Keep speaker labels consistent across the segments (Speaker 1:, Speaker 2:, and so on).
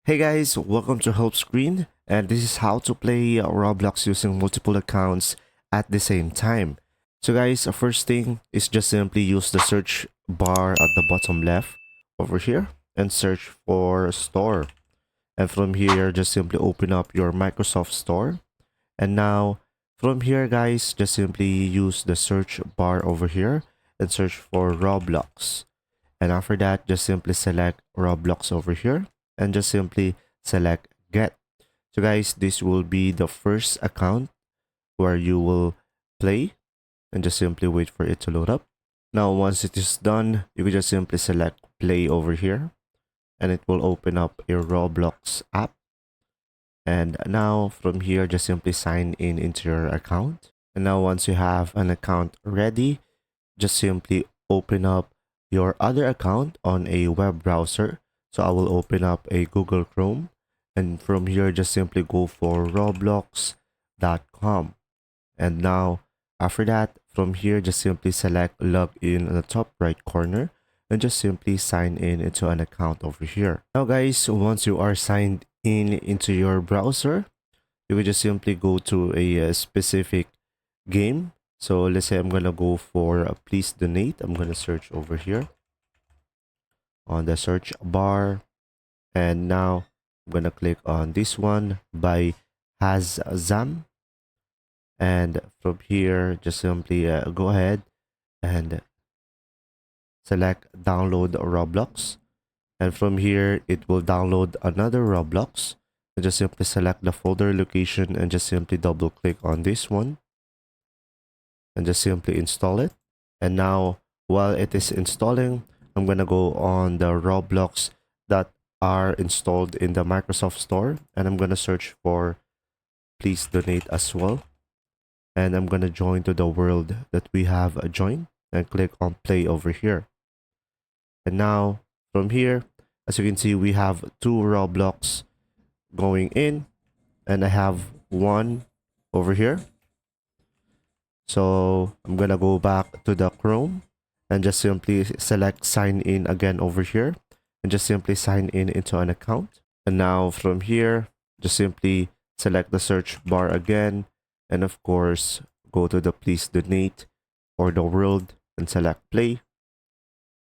Speaker 1: Hey guys, welcome to help screen, and this is how to play Roblox using multiple accounts at the same time. So guys, the first thing is just simply use the search bar at the bottom left over here and search for store. And from here, just simply open up your Microsoft Store. And now from here guys, just simply use the search bar over here and search for Roblox. And after that, just simply select Roblox over here and just simply select get. So guys, this will be the first account where you will play, and just simply wait for it to load up. Now once it is done, you can just simply select play over here and it will open up a Roblox app. And now from here, just simply sign in into your account. And now once you have an account ready, just simply open up your other account on a web browser. So I will open up a Google Chrome, and from here just simply go for roblox.com. And now after that, from here just simply select login in the top right corner and just simply sign in into an account over here. Now guys, once you are signed in into your browser, you will just simply go to a specific game. So let's say I'm gonna go for please donate. I'm gonna search over here on the search bar, and now I'm gonna click on this one by Hazam. And from here, just simply go ahead and select download Roblox. And from here, it will download another Roblox. And just simply select the folder location and just simply double click on this one and just simply install it. And now while it is installing, I'm gonna go on the Roblox that are installed in the Microsoft Store, and I'm gonna search for please donate as well. And I'm gonna join to the world that we have joined and click on play over here. And now from here, as you can see, we have two Roblox going in, and I have one over here. So I'm gonna go back to the Chrome and just simply select sign in again over here and just simply sign in into an account. And now from here, just simply select the search bar again, and of course go to the please donate or the world and select play.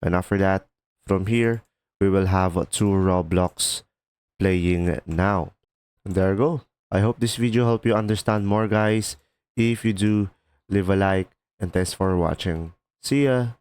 Speaker 1: And after that, from here we will have two Roblox playing now. And there you go. I hope this video helped you understand more guys. If you do, leave a like, and thanks for watching. See ya!